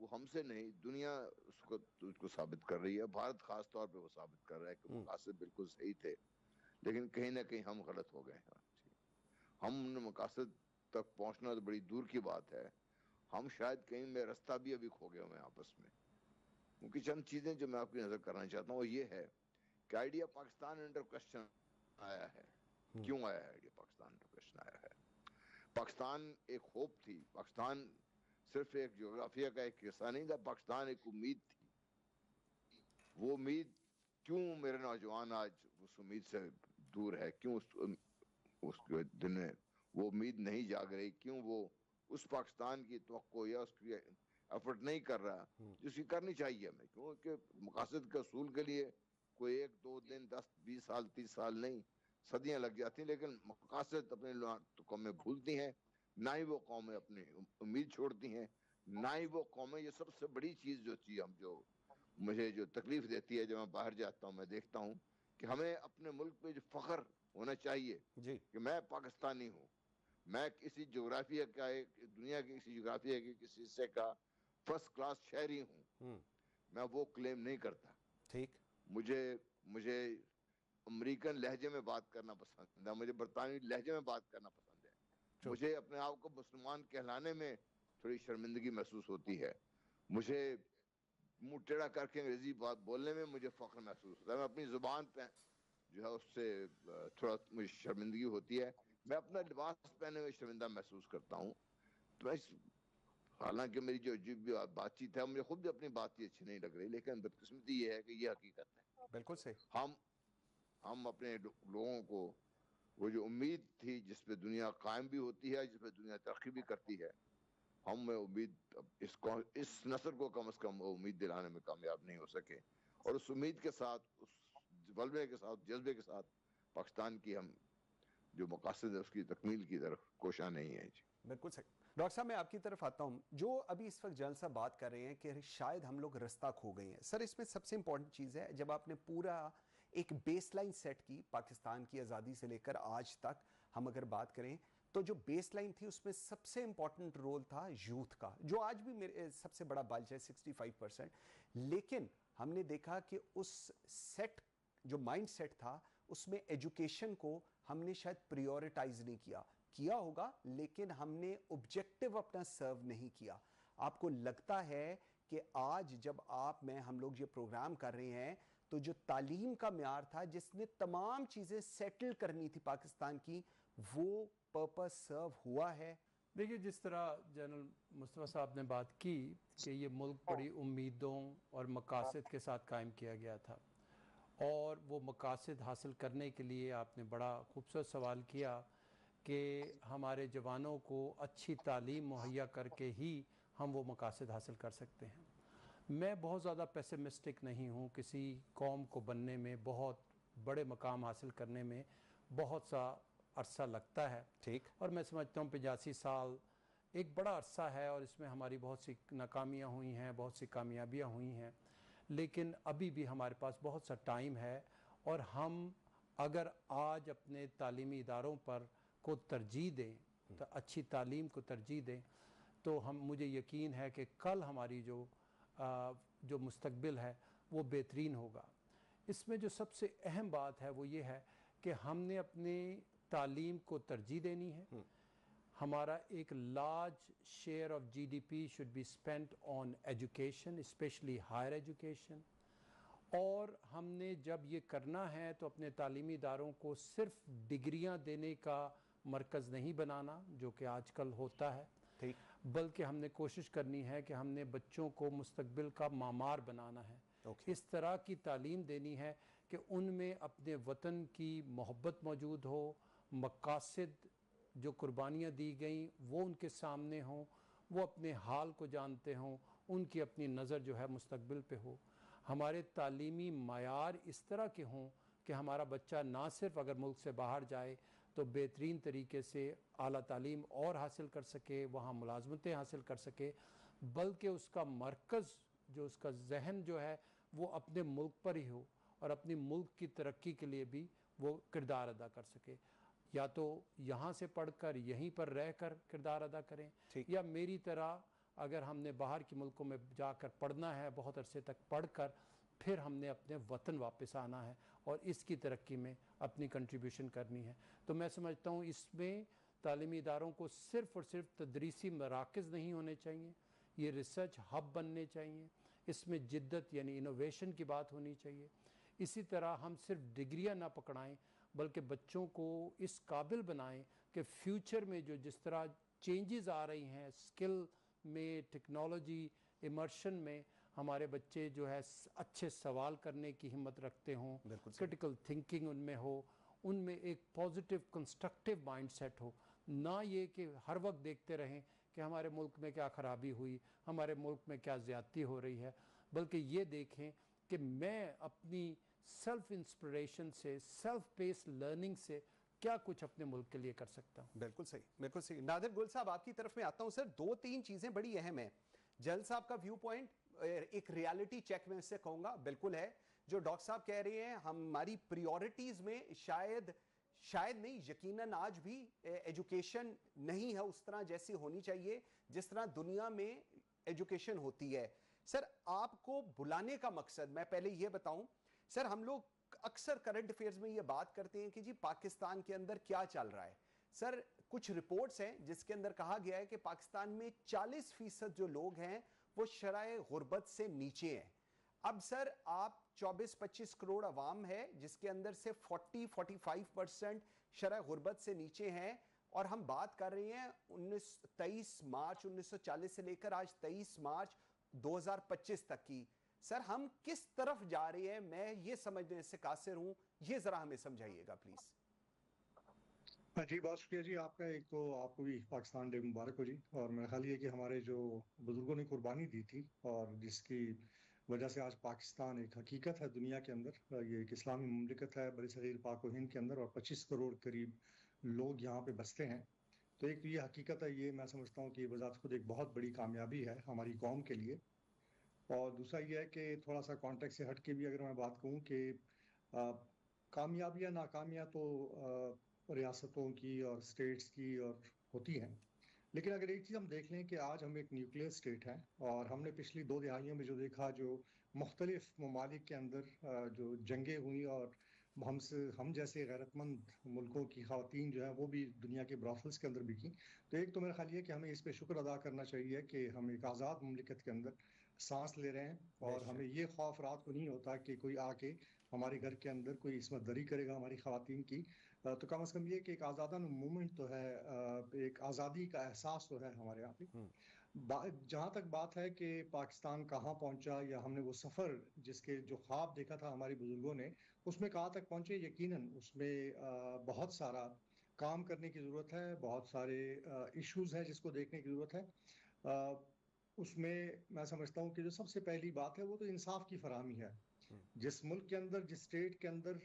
وہ ہم سے نہیں، دنیا اس کو ثابت کر رہی ہے، بھارت خاص طور پہ وہ ثابت کر رہا ہے کہ مقاصد بالکل صحیح تھے، لیکن کہیں نہ کہیں ہم غلط ہو گئے ہیں. ہم مقاصد تک پہنچنا تو بڑی دور کی بات ہے، ہم شاید کہیں میں رستہ بھی ابھی کھو گئے ہوئے آپس میں. کیونکہ چند چیزیں جو میں آپ کی نظر کرنا چاہتا ہوں وہ یہ ہے کہ آئیڈیا پاکستان انڈر کوسچن آیا ہے. کیوں آیا ہے آئیڈیا پاکستان انڈر کوسچن آیا ہے؟ پاکستان ایک ہوپ تھی، پاکستان صرف ایک جغرافیہ کا ایک حصہ نہیں تھا، پاکستان ایک امید تھی. وہ امید کیوں میرے نوجوان آج اس امید سے دور ہے؟ کیوں اس کے دن میں وہ امید نہیں جاگ رہی؟ کیوں وہ اس پاکستان کی توقع یا اس کی ایفرٹ نہیں کر رہا جس کی کرنی چاہیے ہمیں؟ کیونکہ مقاصد کے حصول کے لیے کوئی 1-2 دن 10-20 سال 30 سال نہیں، صدیاں لگ جاتی ہیں، لیکن مقاصد اپنے قومیں بھولتی ہیں، نہ ہی وہ قومیں اپنی امید چھوڑتی ہیں، نہ ہی وہ قومیں. یہ سب سے بڑی چیز جو تھی مجھے جو تکلیف دیتی ہے جب میں باہر جاتا ہوں، میں دیکھتا ہوں کہ ہمیں اپنے ملک پہ جو فخر ہونا چاہیے کہ میں پاکستانی ہوں، میں کسی جغرافیہ کا دنیا کے کسی جغرافیہ کے کسی حصے کا فرسٹ کلاس شہری ہوں، میں وہ کلیم نہیں کرتا. ٹھیک. مجھے امریکن لہجے میں بات کرنا پسند ہے، مجھے برطانوی لہجے میں بات کرنا پسند ہے، مجھے اپنے آپ کو مسلمان کہلانے میں تھوڑی شرمندگی محسوس ہوتی ہے، مجھے منہ ٹیڑھا کر کے انگریزی بات بولنے میں مجھے فخر محسوس ہوتا ہے، میں اپنی زبان پہ جو ہے اس سے تھوڑا مجھے شرمندگی ہوتی ہے، میں اپنا لباس پہنے میں شرمندہ محسوس کرتا ہوں. تو حالانکہ میری جو بات چیت ہے مجھے خود بھی اپنی بات چیت اچھی نہیں لگ رہی، لیکن بدقسمتی یہ ہے کہ یہ حقیقت ہے. بالکل صحیح. ہم اپنے لوگوں کو وہ جو امید تھی جس پہ دنیا قائم بھی ہوتی ہے، جس پہ دنیا ترقی بھی کرتی ہے، ہم میں امید اس نسل کو کم از کم امید دلانے میں کامیاب نہیں ہو سکے. اور اس امید کے ساتھ، اس ولولے کے ساتھ، جذبے کے ساتھ پاکستان کی ہم جو مقاصد ہے اس کی تکمیل کی طرف کوشاں نہیں ہے. جی بالکل صحیح. ڈاکٹر صاحب میں آپ کی طرف آتا ہوں، جو ابھی اس وقت جلسہ بات کر رہے ہیں کہ شاید ہم لوگ رستہ کھو گئے ہیں. سر اس میں سب سے امپورٹنٹ چیز ہے جب آپ نے پورا ایک بیس لائن سیٹ کی پاکستان کی آزادی سے لے کر آج تک ہم اگر بات کریں تو جو بیس لائن تھی اس میں سب سے امپورٹنٹ رول تھا یوتھ کا، جو آج بھی میرے سب سے بڑا بلج ہے 65%. لیکن ہم نے دیکھا کہ اس سیٹ جو مائنڈ سیٹ تھا اس میں ایجوکیشن کو ہم نے شاید پریورٹائز نہیں کیا ہوگا، لیکن ہم نے آبجیکٹو اپنا سرو نہیں کیا. آپ کو لگتا ہے کہ آج جب ہم لوگ یہ پروگرام کر رہے ہیں تو جو تعلیم کا معیار تھا جس نے تمام چیزیں سیٹل کرنی تھی پاکستان کی، وہ پرپس سرو ہوا ہے؟ دیکھیے جس طرح جنرل مصطفیٰ صاحب نے بات کی کہ یہ ملک بڑی امیدوں اور مقاصد کے ساتھ قائم کیا گیا تھا، اور وہ مقاصد حاصل کرنے کے لیے آپ نے بڑا خوبصورت سوال کیا کہ ہمارے جوانوں کو اچھی تعلیم مہیا کر کے ہی ہم وہ مقاصد حاصل کر سکتے ہیں. میں بہت زیادہ پیسمسٹک نہیں ہوں. کسی قوم کو بننے میں، بہت بڑے مقام حاصل کرنے میں بہت سا عرصہ لگتا ہے. ٹھیک. اور میں سمجھتا ہوں 85 سال ایک بڑا عرصہ ہے، اور اس میں ہماری بہت سی ناکامیاں ہوئی ہیں، بہت سی کامیابیاں ہوئی ہیں، لیکن ابھی بھی ہمارے پاس بہت سا ٹائم ہے. اور ہم اگر آج اپنے تعلیمی اداروں کو ترجیح دیں، تو اچھی تعلیم کو ترجیح دیں، تو مجھے یقین ہے کہ کل ہماری جو مستقبل ہے وہ بہترین ہوگا. اس میں جو سب سے اہم بات ہے وہ یہ ہے کہ ہم نے اپنی تعلیم کو ترجیح دینی ہے. ہمارا ایک large share of GDP should be spent on education, specially higher education. اور ہم نے جب یہ کرنا ہے تو اپنے تعلیمی اداروں کو صرف ڈگریاں دینے کا مرکز نہیں بنانا جو کہ آج کل ہوتا ہے، بلکہ ہم نے کوشش کرنی ہے کہ ہم نے بچوں کو مستقبل کا معمار بنانا ہے. اس طرح کی تعلیم دینی ہے کہ ان میں اپنے وطن کی محبت موجود ہو، مقاصد جو قربانیاں دی گئیں وہ ان کے سامنے ہوں، وہ اپنے حال کو جانتے ہوں، ان کی اپنی نظر جو ہے مستقبل پہ ہو. ہمارے تعلیمی معیار اس طرح کے ہوں کہ ہمارا بچہ نہ صرف اگر ملک سے باہر جائے تو بہترین طریقے سے اعلیٰ تعلیم اور حاصل کر سکے، وہاں ملازمتیں حاصل کر سکے، بلکہ اس کا مرکز جو اس کا ذہن جو ہے وہ اپنے ملک پر ہی ہو، اور اپنی ملک کی ترقی کے لیے بھی وہ کردار ادا کر سکے. یا تو یہاں سے پڑھ کر یہیں پر رہ کر کردار ادا کریں، یا میری طرح اگر ہم نے باہر کے ملکوں میں جا کر پڑھنا ہے، بہت عرصے تک پڑھ کر پھر ہم نے اپنے وطن واپس آنا ہے اور اس کی ترقی میں اپنی کنٹریبیوشن کرنی ہے. تو میں سمجھتا ہوں اس میں تعلیمی اداروں کو صرف اور صرف تدریسی مراکز نہیں ہونے چاہیے، یہ ریسرچ ہب بننے چاہیے، اس میں جدت یعنی انوویشن کی بات ہونی چاہیے. اسی طرح ہم صرف ڈگریاں نہ پکڑائیں بلکہ بچوں کو اس قابل بنائیں کہ فیوچر میں جو جس طرح چینجز آ رہی ہیں اسکل میں، ٹیکنالوجی ایمرشن میں، ہمارے بچے جو ہے اچھے سوال کرنے کی ہمت رکھتے ہوں، کرٹیکل تھنکنگ ان میں ہو، ان میں ایک پازیٹیو کنسٹرکٹیو مائنڈ سیٹ ہو، نہ یہ کہ ہر وقت دیکھتے رہیں کہ ہمارے ملک میں کیا خرابی ہوئی، ہمارے ملک میں کیا زیادتی ہو رہی ہے، بلکہ یہ دیکھیں کہ میں اپنی سیلف انسپریشن سے، سیلف پیس لرننگ سے کیا کچھ اپنے ملک کے لیے کر سکتا ہوں. بالکل صحیح، بالکل صحیح. نادر گل صاحب آپ کی طرف میں آتا ہوں. سر 2-3 چیزیں بڑی اہم ہیں. جلال صاحب کا ویو پوائنٹ ایک ریالٹی چیک میں اس سے کہوں گا بالکل ہے. جو ڈاکٹر صاحب کہہ رہے ہیں ہماری پریورٹیز میں شاید نہیں، یقیناً آج بھی ایجوکیشن نہیں ہے اس طرح جیسی ہونی چاہیے جس طرح دنیا میں ایجوکیشن ہوتی ہے. سر آپ کو بلانے کا مقصد میں پہلے یہ بتاؤں. سر ہم لوگ اکثر کرنٹ افیئرز میں یہ بات کرتے ہیں کہ جی پاکستان کے اندر کیا چل رہا ہے. سر کچھ رپورٹس ہیں جس کے اندر کہا گیا ہے کہ پاکستان میں 40% جو لوگ ہیں وہ شرح غربت سے نیچے ہیں. اب سر آپ 24-25 کروڑ عوام ہے جس کے اندر سے 40-45% شرح غربت سے نیچے ہیں، اور ہم بات کر رہے ہیں 23 مارچ 1940 سے لے کر آج 23 مارچ 2025 تک کی. سر ہم کس طرف جا رہے ہیں؟ میں یہ سمجھنے سے قاصر ہوں، یہ ذرا ہمیں سمجھائیے گا پلیز. جی بہت شکریہ جی آپ کا. ایک تو آپ کو بھی پاکستان ڈے مبارک ہو جی. اور میرا خیال یہ کہ ہمارے جو بزرگوں نے قربانی دی تھی اور جس کی وجہ سے آج پاکستان ایک حقیقت ہے دنیا کے اندر، یہ ایک اسلامی مملکت ہے بر صغیر پاک و ہند کے اندر، اور 25 کروڑ قریب لوگ یہاں پہ بستے ہیں. تو ایک تو یہ حقیقت ہے، یہ میں سمجھتا ہوں کہ بذات خود ایک بہت بڑی کامیابی ہے ہماری قوم کے لیے. اور دوسرا یہ ہے کہ تھوڑا سا کانٹیکٹ سے ہٹ کے بھی اگر میں بات کہوں کہ کامیابیاں ناکامیاں تو ریاستوں کی اور اسٹیٹس کی اور ہوتی ہیں، لیکن اگر ایک چیز ہم دیکھ لیں کہ آج ہم ایک نیوکلیئر اسٹیٹ ہیں، اور ہم نے پچھلی 2 دہائیوں میں جو دیکھا، جو مختلف ممالک کے اندر جو جنگیں ہوئی اور ہم جیسے غیرت مند ملکوں کی خواتین جو ہیں وہ بھی دنیا کے برافلس کے اندر بکی. تو ایک تو میرا خیال یہ کہ ہمیں اس پہ شکر ادا کرنا چاہیے کہ ہم ایک آزاد مملکت کے اندر سانس لے رہے ہیں، اور ہمیں یہ خوف رات کو نہیں ہوتا کہ کوئی آ کے ہمارے گھر کے اندر کوئی عصمت دری کرے گا ہماری خواتین کی. تو کم از کم یہ کہ ایک آزادانہ مومنٹ تو ہے، ایک آزادی کا احساس تو ہے ہمارے یہاں پہ. جہاں تک بات ہے کہ پاکستان کہاں پہنچا، یا ہم نے وہ سفر جس کے جو خواب دیکھا تھا ہمارے بزرگوں نے اس میں کہاں تک پہنچے، یقیناً اس میں بہت سارا کام کرنے کی ضرورت ہے، بہت سارے ایشوز ہیں جس کو دیکھنے کی ضرورت ہے. اس میں سمجھتا ہوں کہ جو سب سے پہلی بات ہے وہ تو انصاف کی فراہمی ہے. جس ملک کے اندر، جس اسٹیٹ کے اندر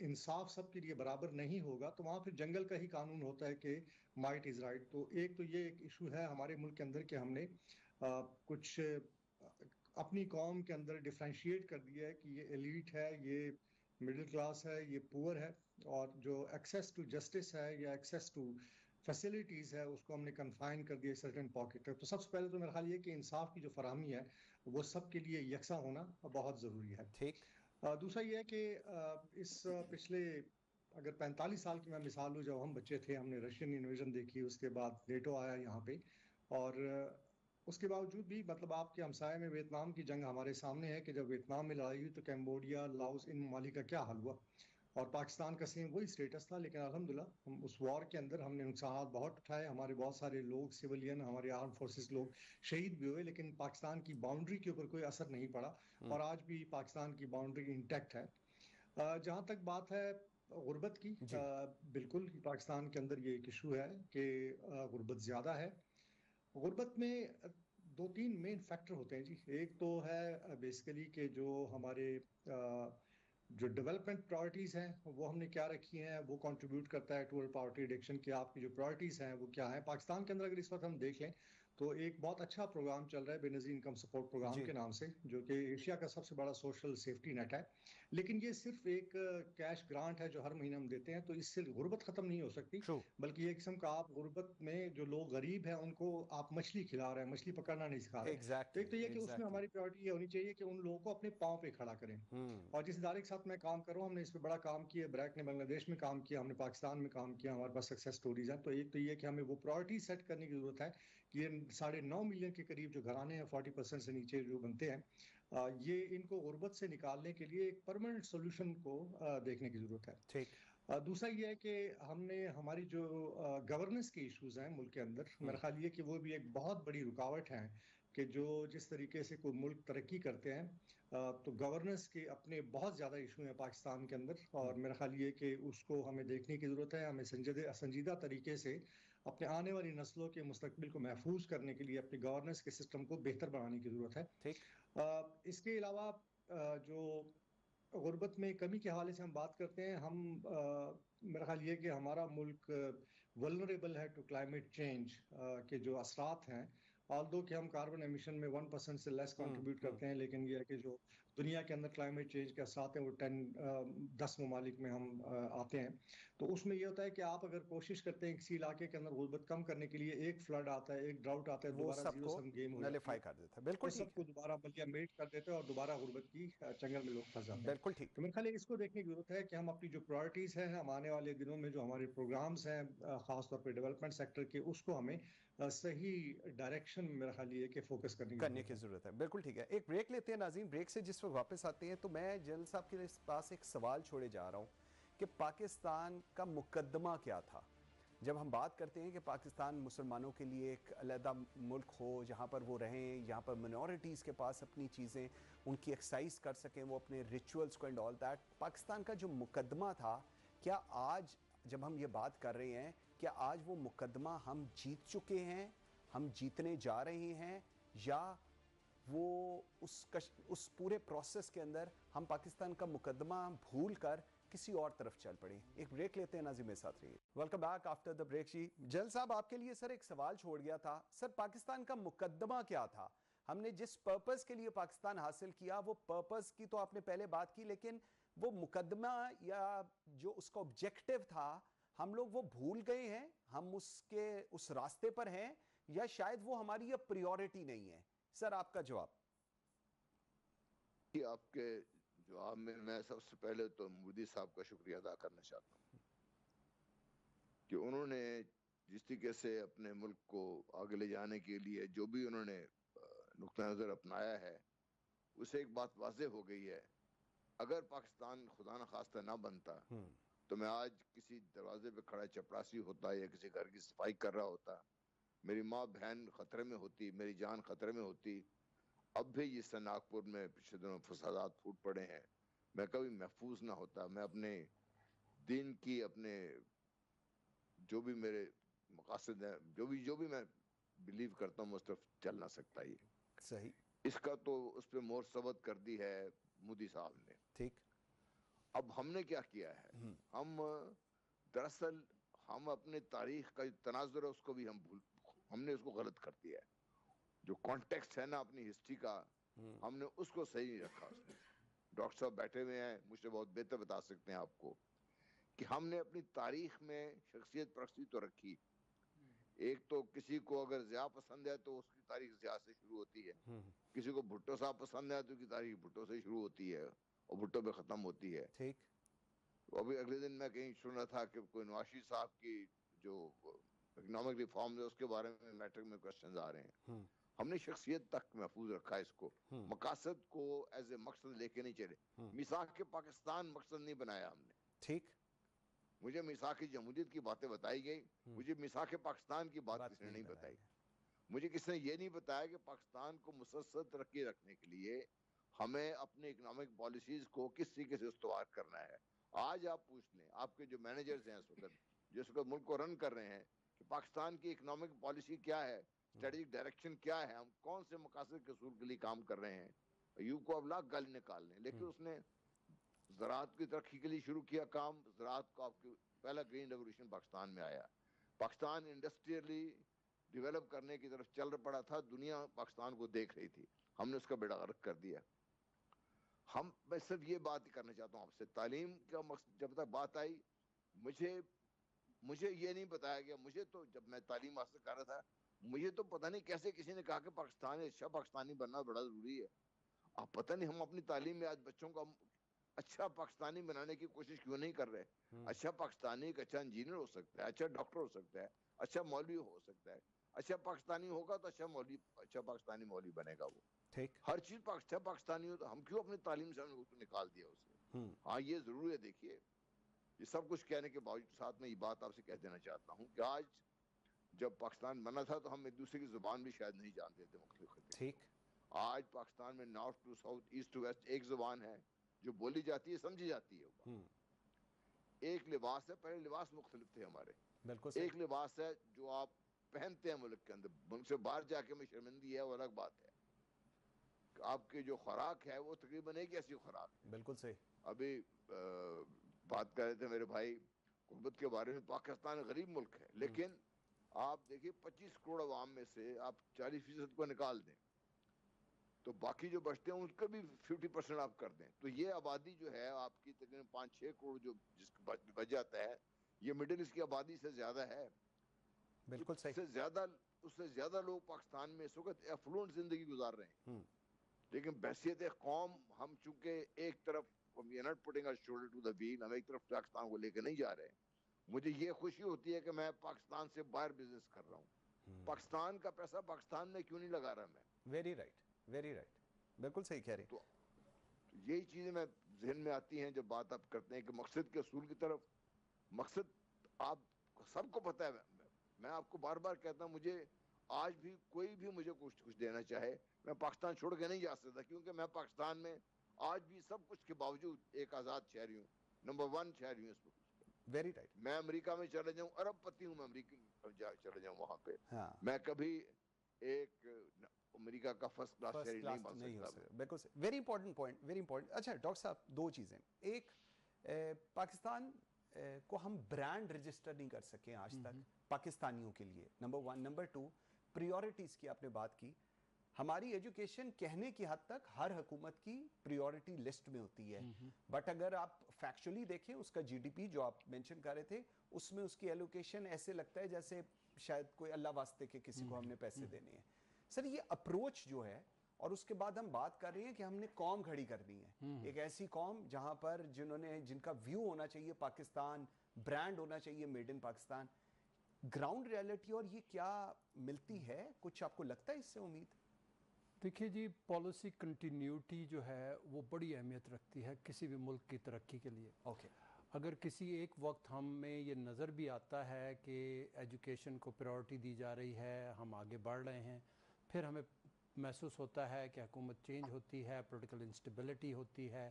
انصاف سب کے لیے برابر نہیں ہوگا تو وہاں پھر جنگل کا ہی قانون ہوتا ہے کہ مائٹ از رائٹ. تو ایک تو یہ ایک ایشو ہے ہمارے ملک کے اندر کہ ہم نے کچھ اپنی قوم کے اندر ڈیفرینشیٹ کر دیا ہے کہ یہ ایلیٹ ہے، یہ مڈل کلاس ہے، یہ پور ہے، اور جو ایکسیس ٹو جسٹس ہے یا ایکسیس ٹو فیسلٹیز ہے اس کو ہم نے کنفائن کر دیا سرٹن پاکٹ. تو سب سے پہلے تو میرا خیال یہ کہ انصاف کی جو فراہمی ہے وہ سب کے لیے یکساں ہونا بہت ضروری ہے. ٹھیک. دوسرا یہ ہے کہ اس پچھلے اگر 45 سال کی میں مثال لوں، جب ہم بچے تھے ہم نے رشین انویژن دیکھی، اس کے بعد نیٹو آیا یہاں پہ، اور اس کے باوجود بھی مطلب آپ کے ہمسائے میں ویتنام کی جنگ ہمارے سامنے ہے کہ جب ویتنام میں لڑائی ہوئی تو کیمبوڈیا، لاؤس، ان ممالک کا کیا حال ہوا، اور پاکستان کا سیم وہی اسٹیٹس تھا. لیکن الحمدللہ ہم اس وار کے اندر ہم نے نقصانات بہت اٹھائے، ہمارے بہت سارے لوگ سولین، ہمارے آرم فورسز لوگ شہید بھی ہوئے، لیکن پاکستان کی باؤنڈری کے اوپر کوئی اثر نہیں پڑا، اور آج بھی پاکستان کی باؤنڈری انٹیکٹ ہے. جہاں تک بات ہے غربت کی، بالکل پاکستان کے اندر یہ ایک ایشو ہے کہ غربت زیادہ ہے. غربت میں 2-3 مین فیکٹر ہوتے ہیں جی. ایک تو ہے بیسیکلی کہ جو ہمارے جو ڈیولپمنٹ پرائرٹیز ہیں وہ ہم نے کیا رکھی ہیں، وہ کنٹریبیوٹ کرتا ہے ٹوورڈ پاورٹی ریڈکشن. کہ آپ کی جو پرائرٹیز ہیں وہ کیا ہیں. پاکستان کے اندر اگر اس وقت ہم دیکھ لیں تو ایک بہت اچھا پروگرام چل رہا ہے بے نظیر انکم سپورٹ پروگرام جی کے نام سے، جو کہ ایشیا کا سب سے بڑا سوشل سیفٹی نیٹ ہے. لیکن یہ صرف ایک کیش گرانٹ ہے جو ہر مہینے ہم دیتے ہیں، تو اس سے غربت ختم نہیں ہو سکتی، ٹرو بلکہ یہ قسم کا آپ غربت میں جو لوگ غریب ہیں ان کو آپ مچھلی کھلا رہے ہیں، مچھلی پکڑنا نہیں سکھا رہے. تو ایک ایگزیکٹلی تو یہ کہ اس میں ایگزیکٹلی ہماری پریورٹی یہ ہونی چاہیے کہ ان لوگوں کو اپنے پاؤں پہ کھڑا کریں. اور جس ادارے کے ساتھ میں کام کر رہا ہوں، ہم نے اس پہ بڑا کام کیا. بریک نے بنگلہ دیش میں کام کیا، ہم نے پاکستان میں کام کیا، ہمارے پاس سکسیس سٹوریز ہیں. تو ایک تو یہ کہ ہمیں وہ پرائورٹی سیٹ کرنے کی ضرورت ہے کہ یہ 9.5 ملین کے قریب جو گھرانے ہیں 40% سے نیچے جو بنتے ہیں، یہ ان کو غربت سے نکالنے کے لیے ایک پرماننٹ سولوشن کو دیکھنے کی ضرورت ہے. ٹھیک دوسرا یہ ہے کہ ہم نے ہماری جو گورننس کے ایشوز ہیں ملک کے اندر، میرا خیال یہ کہ وہ بھی ایک بہت بڑی رکاوٹ ہیں کہ جو جس طریقے سے کوئی ملک ترقی کرتے ہیں تو گورننس کے اپنے بہت زیادہ ایشو ہیں پاکستان کے اندر. اور میرا خیال یہ کہ اس کو ہمیں دیکھنے کی ضرورت ہے. ہمیں سنجیدہ طریقے سے اپنے آنے والی نسلوں کے مستقبل کو محفوظ کرنے کے لیے اپنے گورننس کے سسٹم کو بہتر بنانے کی ضرورت ہے. ٹھیک اس کے علاوہ جو غربت میں کمی کے حوالے سے ہم بات کرتے ہیں، ہم میرا خیال یہ کہ ہمارا ملک ولنریبل ہے ٹو کلائمیٹ چینج کے جو اثرات ہیں. آلدو کہ ہم کاربن ایمیشن میں 1% سے لیس کنٹریبیوٹ کرتے ہیں، لیکن یہ ہے کہ جو دنیا کے اندر کلائمیٹ چینج کے اثرات ہیں وہ 10 ممالک میں ہم آتے ہیں. تو اس میں یہ ہوتا ہے کہ آپ اگر کوشش کرتے ہیں کسی علاقے کے اندر غربت کم کرنے کے لیے، ایک فلڈ آتا ہے، ایک ڈراؤٹ آتا ہے، وہ دوبارہ سب زیرو کو سم گیم ہو جاتی ہے، نلیفائی کر دیتا ہے. وہ بالکل سب ٹھیک کو ہے دوبارہ بلکہ میٹ کر دیتے ہیں اور دوبارہ غربت کی چنگل میں لوگ پھنس جاتے ہیں. بالکل ٹھیک تو میرے خیال ہے اس کو دیکھنے کی ضرورت ہے کہ ہم اپنی جو پرائرٹیز ہیں، ہم آنے والے دنوں میں جو ہمارے پروگرامز ہیں خاص طور پہ ڈیولپمنٹ سیکٹر کے، اس کو ہمیں صحیح ڈائریکشن میرا خیال یہ ہے کہ فوکس کرنے کی ضرورت ہے. بالکل ٹھیک ہے. ایک بریک لیتے ہیں ناظرین. بریک سے جس وقت واپس آتے ہیں تو میں جنرل صاحب کے پاس ایک سوال چھوڑے جا رہا ہوں کہ پاکستان کا مقدمہ کیا تھا. جب ہم بات کرتے ہیں کہ پاکستان مسلمانوں کے لیے ایک علیحدہ ملک ہو جہاں پر وہ رہیں، یہاں پر منورٹیز کے پاس اپنی چیزیں ان کی ایکسرسائز کر سکیں، وہ اپنے ریچولز کو اینڈ آل دیٹ، پاکستان کا جو مقدمہ تھا، کیا آج جب ہم یہ بات کر رہے ہیں کیا آج وہ مقدمہ ہم جیت چکے ہیں، ہم جیتنے جا رہے ہیں، یا وہ اس پورے پروسیس کے اندر ہم پاکستان کا مقدمہ بھول کر کسی اور طرف چل پڑے؟ ایک بریک لیتے ہیں ناظرین، میرے ساتھ رہیے. Welcome back after the break. جی جل صاحب آپ کے لیے سر ایک سوال چھوڑ گیا تھا. سر پاکستان کا مقدمہ کیا تھا؟ ہم نے جس پرپس کے لیے پاکستان حاصل کیا وہ پرپس کی تو آپ نے پہلے بات کی، لیکن وہ مقدمہ یا جو اس کا آبجیکٹو تھا ہم لوگ وہ بھول گئے ہیں، ہم اس راستے پر ہیں، یا شاید وہ ہماری اب پریورٹی نہیں ہے؟ سر آپ کا جواب. آپ کے جواب میں سب سے پہلے تو مودی صاحب کا شکریہ ادا کرنا چاہتا ہوں کہ انہوں نے جس طریقے سے اپنے ملک کو آگے لے جانے کے لیے جو بھی انہوں نے نقطہ نظر اپنایا ہے، اسے ایک بات واضح ہو گئی ہے. اگر پاکستان خدا نخواستہ نہ بنتا تو میں آج کسی دروازے پہ کھڑا چپڑاسی ہوتا یا کسی گھر کی صفائی کر رہا ہوتا، میری ماں بہن خطرے میں ہوتی، میری جان خطرے میں ہوتی. اب بھی جس طرح ناگپور میں پچھلے دنوں فسادات پھوٹ پڑے ہیں، میں کبھی محفوظ نہ ہوتا. میں اپنے دین کی، اپنے جو بھی میرے مقاصد ہیں، جو بھی میں بلیو کرتا ہوں، میں اس طرف چل نہ سکتا. یہ صحیح. اس کا تو اس پہ مہر ثبت کر دی ہے مودی صاحب نے. ٹھیک. اب ہم نے کیا کیا ہے؟ ہم دراصل ہم اپنے تاریخ کا جو تناظر ہے اس کو بھی ہم نے اس کو غلط کر دیا ہے. جو کانٹیکسٹ ہے نا اپنی ہسٹری کا، ہم نے اس کو صحیح نہیں رکھا. اس میں ڈاکٹر صاحب بیٹھے ہوئے ہیں، مجھ سے بہت بہتر بتا سکتے ہیں آپ کو کہ ہم نے اپنی تاریخ میں شخصیت پرستی تو رکھی. ایک تو کسی کو اگر ضیاء پسند ہے تو اس کی تاریخ ضیاء سے شروع ہوتی ہے، کسی کو بھٹو صاحب پسند ہے تو اس کی تاریخ بھٹو سے شروع ہوتی ہے اور بھٹو پہ ختم ہوتی ہے. ٹھیک. ابھی اگلے دن میں کہیں سن رہا تھا کہ کوئی نواز شریف صاحب کی جو اکنامک ریفارمز ہے اس کے بارے میں میٹرک میں کوشچنز آ رہے ہیں. ہم نے شخصیت تک محفوظ رکھا ہے اس کو، مقاصد کو ایز اے مقصد لے کے نہیں چلے. میثاق پاکستان مقصد نہیں بنایا ہم نے. ٹھیک. مجھے میثاق جمہوریت کی باتیں بتائی گئی، مجھے میثاق پاکستان کی بات کسی نے نہیں بتائی. مجھے کسی نے یہ نہیں بتایا کہ پاکستان کو مسلسل ترقی رکھنے کے لیے ہمیں اپنے اکنامک پالیسیز کو کس طریقے سے استوار کرنا ہے. آج آپ پوچھ لیں آپ کے جو مینیجرز ہیں اس وقت، جو اس وقت ملک کو رن کر رہے ہیں، کہ پاکستان کی اکنامک پالیسی کیا ہے، اسٹریٹجک ڈائریکشن کیا ہے، ہم کون سے مقاصد کے حصول کے لیے کام کر رہے ہیں. ایوب کو اب لاکھ گالی نکال لیں، لیکن اس نے زراعت کی ترقی کے لیے شروع کیا کام. زراعت کو آپ کی پہلا گرین ریولوشن پاکستان میں آیا. پاکستان انڈسٹریلی ڈیولپ کرنے کی طرف چل پڑا تھا, دنیا پاکستان کو دیکھ رہی تھی, ہم نے اس کا بیڑا غرق کر دیا. میں صرف یہ بات کرنا چاہتا ہوں آپ سے, تعلیم کا مقصد جب تک بات آئی, مجھے یہ نہیں بتایا گیا, مجھے تو جب میں تعلیم حاصل کر رہا تھا مجھے تو پتہ نہیں کیسے کسی نے کہا کہ پاکستان اچھا پاکستانی بننا بڑا ضروری ہے. اب پتہ نہیں ہم اپنی تعلیم میں آج بچوں کو اچھا پاکستانی بنانے کی کوشش کیوں نہیں کر رہے. اچھا پاکستانی ایک اچھا انجینئر ہو سکتا ہے, اچھا ڈاکٹر ہو سکتا ہے, اچھا مولوی ہو سکتا ہے. اچھا پاکستانی ہوگا تو اچھا پاکستانی مولوی بنے گا. وہ ٹھیک, ہر چیز اچھا پاکستانی ہو تو ہم کیوں اپنی تعلیم سے نکال دیا اسے. ہاں یہ ضرور ہے. دیکھیے یہ سب کچھ کہنے کے باوجود ساتھ میں یہ بات آپ سے کہہ دینا چاہتا ہوں کہ آج جب پاکستان بنا تھا تو ہم ایک دوسرے کی زبان بھی شاید نہیں جانتے تھے مختلف خطے. ٹھیک, آج پاکستان میں north to south, east to west ایک زبان ہے جو بولی جاتی ہے, سمجھی جاتی ہے. ایک لباس ہے, پہلے لباس مختلف تھے ہمارے. بالکل ایک لباس ہے جو آپ پہنتے ہیں ملک کے اندر, ملک سے باہر جا کے میں شرمندگی ہے وہ الگ بات ہے. آپ کی جو خوراک ہے وہ تقریباً ایک ایسی خوراک ہے. بالکل صحیح. ابھی بات کر رہے تھے میرے بھائی غربت کے بارے میں. پاکستان غریب ملک ہے, لیکن آپ دیکھیے 25 کروڑ عوام میں سے آپ 40% کو نکال دیں تو باقی جو بچتے ہیں ان کا بھی 50% آپ کر دیں تو یہ آبادی جو ہے آپ کی تقریباً 5-6 کروڑ جو جس بچ جاتا ہے, یہ مڈل ایسٹ کی آبادی سے زیادہ ہے. بالکل صحیح. اس سے زیادہ لوگ پاکستان میں اس وقت ایفلوئنٹ زندگی گزار رہے ہیں. لیکن بحثیت قوم ہم چونکہ ایک طرف ہم ایک طرف پاکستان کو لے کے نہیں جا رہے. مجھے یہ خوشی ہوتی ہے کہ میں پاکستان سے باہر بزنس کر رہا ہوں. پاکستان کا پیسہ پاکستان میں کیوں نہیں لگا رہا میں. ویری رائٹ, ویری رائٹ, بالکل صحیح کہہ رہے. تو یہی چیزیں میں ذہن میں آتی ہیں جب بات آپ کرتے ہیں کہ مقصد کے اصول کی طرف. مقصد آپ سب کو پتہ ہے, میں آپ کو بار بار کہتا ہوں, مجھے آج بھی کوئی بھی مجھے کچھ دینا چاہے میں پاکستان چھوڑ کے نہیں جا سکتا, کیونکہ میں پاکستان میں آج بھی سب کچھ کے باوجود ایک آزاد شہری ہوں, نمبر 1 شہری ہوں اس وقت. Very right. میں امریکہ میں چلے جاؤں, ارب پتی ہوں میں, امریکہ چلے جاؤں وہاں پہ, ہاں, میں کبھی ایک امریکہ کا فرسٹ کلاس شہری نہیں بن نہیں ہو سکتا. سکتا. بالکل صحیح. Very important point, very important. اچھا ڈاکٹر صاحب, 2 چیزیں. ایک, پاکستان کو ہم برانڈ رجسٹر نہیں کر سکے آج تک پاکستانیوں کے لیے, نمبر 1. نمبر 2, پریورٹیز کی آپ نے بات کی. ہماری ایجوکیشن کہنے کی حد تک ہر حکومت کی پریورٹی لسٹ میں ہوتی ہے, بٹ اگر آپ فیکچولی دیکھیں اس کا جی ڈی پی جو آپ مینشن کر رہے تھے, اس میں اس کی ایلوکیشن ایسے لگتا ہے جیسے شاید کوئی اللہ واسطے کے کسی کو ہم نے پیسے دینے ہیں. سر یہ اپروچ جو ہے, اور اس کے بعد ہم بات کر رہے ہیں کہ ہم نے قوم کھڑی کرنی ہے, ایک ایسی قوم جہاں پر جن کا ویو ہونا چاہیے پاکستان, برانڈ ہونا چاہیے made in Pakistan. Ground reality اور یہ کیا ملتی ہے, کچھ آپ کو لگتا ہے اس سے امید؟ دیکھیے جی, پالیسی کنٹینیوٹی جو ہے وہ بڑی اہمیت رکھتی ہے کسی بھی ملک کی ترقی کے لیے. اوکے. اگر کسی ایک وقت ہمیں یہ نظر بھی آتا ہے کہ ایجوکیشن کو پریورٹی دی جا رہی ہے, ہم آگے بڑھ رہے ہیں, پھر ہمیں محسوس ہوتا ہے کہ حکومت چینج ہوتی ہے, پولیٹیکل انسٹیبلٹی ہوتی ہے,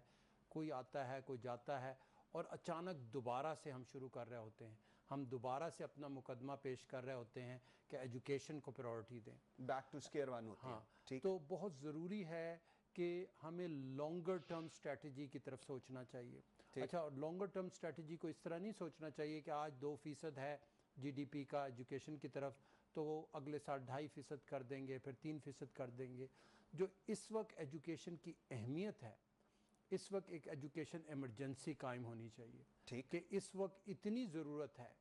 کوئی آتا ہے کوئی جاتا ہے, اور اچانک دوبارہ سے ہم شروع کر رہے ہوتے ہیں, ہم دوبارہ سے اپنا مقدمہ پیش کر رہے ہوتے ہیں کہ ایجوکیشن کو پریورٹی دیں. بیک ٹو اسکیئر ون ہوتی ہے. ہاں, تو بہت ضروری ہے کہ ہمیں لانگر ٹرم اسٹریٹجی کی طرف سوچنا چاہیے. اچھا, اور لانگر ٹرم اسٹریٹجی کو اس طرح نہیں سوچنا چاہیے کہ آج 2% ہے جی ڈی پی کا ایجوکیشن کی طرف, تو اگلے سال 2.5% کر دیں گے, پھر 3% کر دیں گے. جو اس وقت ایجوکیشن کی اہمیت ہے, اس وقت ایک ایجوکیشن ایمرجنسی قائم ہونی چاہیے کہ اس وقت اتنی ضرورت ہے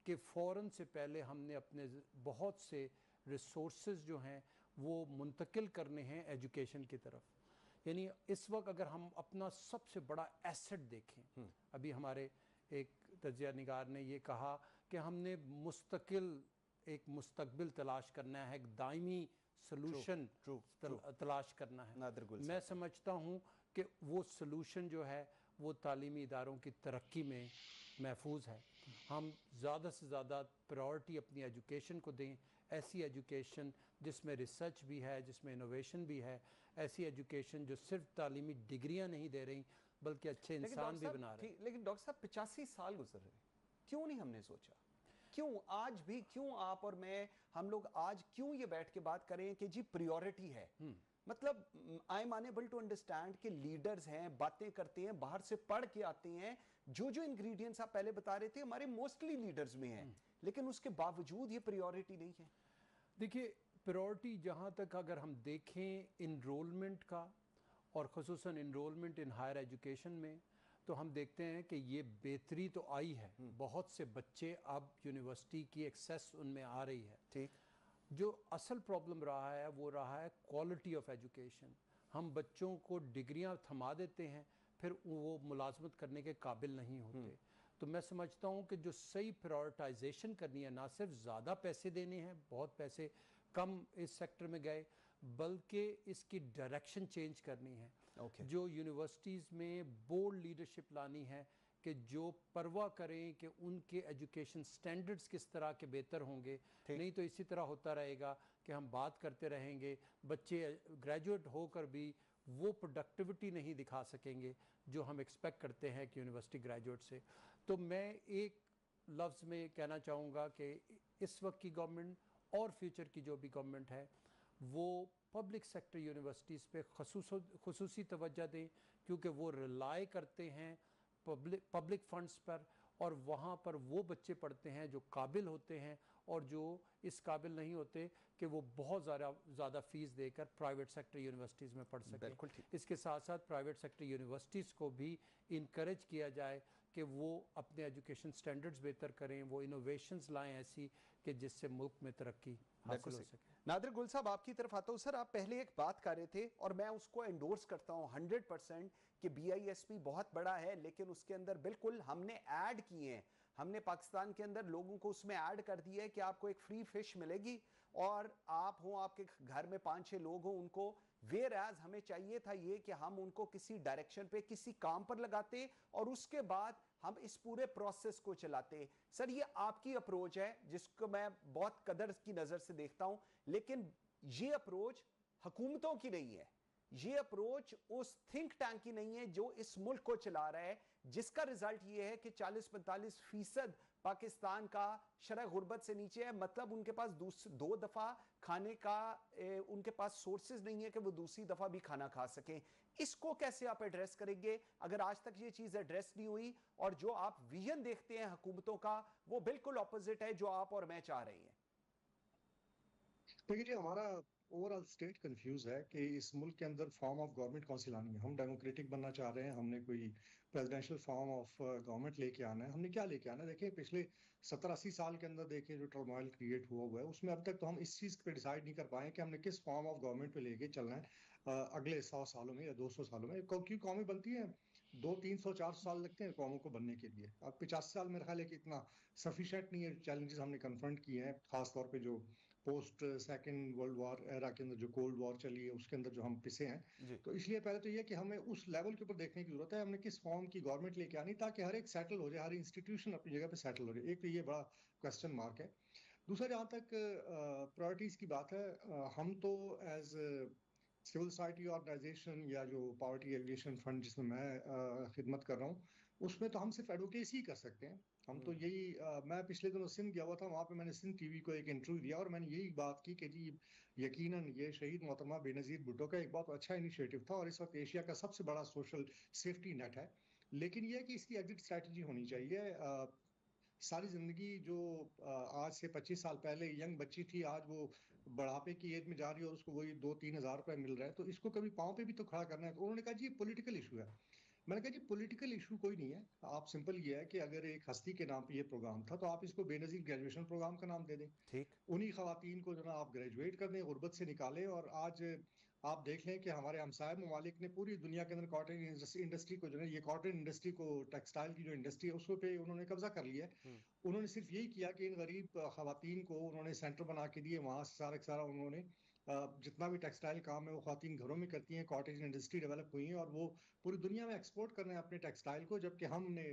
کہ فوراً سے پہلے ہم نے اپنے بہت سے ریسورسز جو ہیں وہ منتقل کرنے ہیں ایجوکیشن کی طرف. یعنی اس وقت اگر ہم اپنا سب سے بڑا ایسٹ دیکھیں, ابھی ہمارے ایک تجزیہ نگار نے یہ کہا کہ ہم نے ایک مستقبل تلاش کرنا ہے, ایک دائمی سلوشن تلاش کرنا ہے. میں سمجھتا ہوں کہ وہ سلوشن جو ہے وہ تعلیمی اداروں کی ترقی میں محفوظ ہے. ہم زیادہ سے زیادہ پریورٹی اپنی ایجوکیشن کو دیں, ایسی ایجوکیشن جس میں ریسرچ بھی ہے, جس میں انوویشن بھی ہے, ایسی ایجوکیشن جو صرف تعلیمی ڈگریاں نہیں دے رہی بلکہ اچھے انسان بھی بنا رہے ہیں. لیکن ڈاکٹر صاحب 85 سال گزر رہے, کیوں نہیں ہم نے سوچا, کیوں آج بھی, کیوں آپ اور میں, ہم لوگ آج کیوں یہ بیٹھ کے بات کریں کہ جی پریورٹی ہے. مطلب I am unable to understand کہ لیڈرز ہیں, باتیں کرتے ہیں, باہر سے پڑھ کے آتے ہیں, جو انگریڈینٹس آپ پہلے بتا رہے تھے ہمارے موسٹلی لیڈرز میں ہیں, لیکن اس کے باوجود یہ پریورٹی نہیں ہے. دیکھیے پرائورٹی جہاں تک اگر ہم دیکھیں انرولمنٹ کا اور خصوصاً انرولمنٹ ان ہائر ایجوکیشن میں، تو ہم دیکھتے ہیں کہ یہ بہتری تو آئی ہے، بہت سے بچے اب یونیورسٹی کی ایکسیس ان میں آ رہی ہے. ٹھیک. جو اصل پرابلم رہا ہے وہ رہا ہے کوالٹی آف ایجوکیشن. ہم بچوں کو ڈگریاں تھما دیتے ہیں، پھر وہ ملازمت کرنے کے قابل نہیں ہوتے. تو میں سمجھتا ہوں کہ جو صحیح پرائورٹائزیشن کرنی ہے، نہ صرف زیادہ پیسے دینے ہیں، بہت پیسے کم اس سیکٹر میں گئے، بلکہ اس کی ڈائریکشن چینج کرنی ہے. جو یونیورسٹیز میں بورڈ لیڈرشپ لانی ہے کہ جو پرواہ کریں کہ ان کے ایجوکیشن سٹینڈرڈز کس طرح کے بہتر ہوں گے. نہیں تو اسی طرح ہوتا رہے گا کہ ہم بات کرتے رہیں گے، بچے گریجویٹ ہو کر بھی وہ پروڈکٹیوٹی نہیں دکھا سکیں گے جو ہم ایکسپیکٹ کرتے ہیں کہ یونیورسٹی گریجویٹ سے. تو میں ایک لفظ میں کہنا چاہوں گا کہ اس وقت کی گورنمنٹ اور فیوچر کی جو بھی گورنمنٹ ہے وہ پبلک سیکٹر یونیورسٹیز پہ خصوصی توجہ دیں، کیونکہ وہ ریلائی کرتے ہیں پبلک فنڈز پر، اور وہاں پر وہ بچے پڑھتے ہیں جو قابل ہوتے ہیں اور جو اس قابل نہیں ہوتے کہ وہ بہت زیادہ فیس دے کر پرائیویٹ سیکٹر یونیورسٹیز میں پڑھ سکیں. اس کے ساتھ ساتھ پرائیویٹ سیکٹر یونیورسٹیز کو بھی انکریج کیا جائے کہ وہ اپنے ایجوکیشن سٹینڈرڈز بہتر کریں، وہ انوویشنز لائیں ایسی کہ جس سے ملک میں ترقی حاصل ہو سکے. نادر گل صاحب آپ کی طرف آتا ہوں. سر آپ پہلے ایک بات کر رہے تھے اور میں اس کو انڈورس کرتا ہوں 100% کہ بی آئی ایس پی بہت بڑا ہے، لیکن اس کے اندر بالکل ہم نے ایڈ کیے ہیں، ہم نے پاکستان کے اندر لوگوں کو اس میں ایڈ کر دیا ہے کہ آپ کو ایک فری فش ملے گی اور آپ ہوں، آپ کے گھر میں 5-6 لوگ ہوں ان کو. ویئر ایز ہمیں چاہیے تھا یہ کہ ہم ان کو کسی ڈائریکشن پہ کسی کام پر لگاتے اور اس کے بعد ہم اس پورے پروسیس کو چلاتے. سر یہ آپ کی اپروچ ہے جس کو میں بہت قدر کی نظر سے دیکھتا ہوں، لیکن یہ اپروچ حکومتوں کی نہیں ہے، یہ اپروچ اس تھنک ٹینک کی نہیں ہے جو اس ملک کو چلا رہا ہے، جس کا ریزلٹ یہ ہے کہ 40-45% پاکستان کا شرح غربت سے نیچے ہے. مطلب ان کے پاس 2 دفعہ کھانے کا ان کے پاس سورسز نہیں ہے کہ وہ دوسری دفعہ بھی کھانا کھا سکیں. اس کو کیسے آپ ایڈریس کریں گے اگر آج تک یہ چیز ایڈریس نہیں ہوئی؟ اور جو آپ ویژن دیکھتے ہیں حکومتوں کا وہ بالکل اپوزٹ ہے جو آپ اور میں چاہ رہے ہیں. دیکھیے جی، ہمارا اوور آل اسٹیٹ کنفیوز ہے کہ اس ملک کے اندر فارم آف گورنمنٹ کون سی لانی ہے. ہم ڈیموکریٹک بننا چاہ رہے ہیں، ہم نے کوئی پریزیڈینشیل فارم آف گورنمنٹ لے کے آنا ہے. ہم نے کیا لے کے آنا ہے؟ دیکھیں پچھلے 70-80 سال کے اندر دیکھیں جو ٹرموائل کریٹ ہوا ہے اس میں اب تک تو ہم اس چیز پہ ڈیسائیڈ نہیں کر پائے کہ ہم نے کس فارم آف گورنمنٹ پہ لے کے چلنا ہے اگلے 100 سالوں میں یا 200 سالوں میں. کیوں قومیں بنتی ہیں 200-300-400 سال لگتے ہیں قوموں کو بننے کے لیے. اب 50 سال میرا خیال ہے کہ اتنا سفیشینٹ نہیں ہے. چیلنجز ہم نے کنفرنٹ کیے ہیں، خاص طور پہ جو پوسٹ سیکنڈ ورلڈ وار ایرا کے اندر جو کولڈ وار چلی ہے اس کے اندر جو ہم پسے ہیں. تو اس لیے پہلے تو یہ کہ ہمیں اس لیول کے اوپر دیکھنے کی ضرورت ہے ہم نے کس فارم کی گورنمنٹ لے کے آنی تاکہ ہر ایک سیٹل ہو جائے، ہر انسٹیٹیوشن اپنی جگہ پہ سیٹل ہو جائے. ایک تو یہ بڑا کوسچن مارک ہے. دوسرا جہاں تک پرائورٹیز کی بات ہے، ہم تو ایز سول سوسائٹی آرگنائزیشن یا جو پاورٹی ایلیویشن فنڈ جس میں میں خدمت کر رہا ہوں اس میں تو ہم صرف ایڈوکیسی ہی کر سکتے ہیں. ہم تو یہی میں پچھلے دنوں سندھ گیا ہوا تھا، وہاں پہ میں نے سندھ ٹی وی کو ایک انٹرویو دیا اور میں نے یہی بات کی کہ جی یقیناً یہ شہید محترمہ بے نظیر بھٹو کا ایک بہت اچھا انیشیٹو تھا اور اس وقت ایشیا کا سب سے بڑا سوشل سیفٹی نیٹ ہے، لیکن یہ کہ اس کی ایگزٹ اسٹریٹجی ہونی چاہیے. ساری زندگی جو آج سے 25 سال پہلے ینگ بچی تھی آج وہ بڑھاپے کی ایج میں جا رہی ہے اور اس کو وہی 2-3 ہزار روپے مل رہا ہے، تو اس کو کبھی پاؤں پہ بھی تو کھڑا کرنا ہے. تو انہوں نے کہا جی یہ پولیٹیکل ایشو ہے. میں نے کہا جی پولیٹیکل ایشو کوئی نہیں ہے، آپ سمپل یہ ہے کہ اگر ایک ہستی کے نام پہ یہ پروگرام تھا تو آپ اس کو بے نظیر گریجویشن پروگرام کا نام دے دیں. ٹھیک. انہی خواتین کو جو نا آپ گریجویٹ کر دیں، غربت سے نکالیں. اور آج آپ دیکھ لیں کہ ہمارے ہمسائے ممالک نے پوری دنیا کے اندر کاٹن انڈسٹری کو جو ہے، یہ کاٹن انڈسٹری کو، ٹیکسٹائل کی جو انڈسٹری ہے اس کو پہ انہوں نے قبضہ کر لیا ہے. انہوں نے صرف یہی کیا کہ ان غریب خواتین کو انہوں نے سینٹر بنا کے دیے، وہاں سے سارا انہوں نے جتنا بھی ٹیکسٹائل کام ہے وہ خواتین گھروں میں کرتی ہیں. کاٹیج انڈسٹری ڈیولپ ہوئی ہیں اور وہ پوری دنیا میں ایکسپورٹ کر رہے ہیں اپنے ٹیکسٹائل کو، جبکہ ہم نے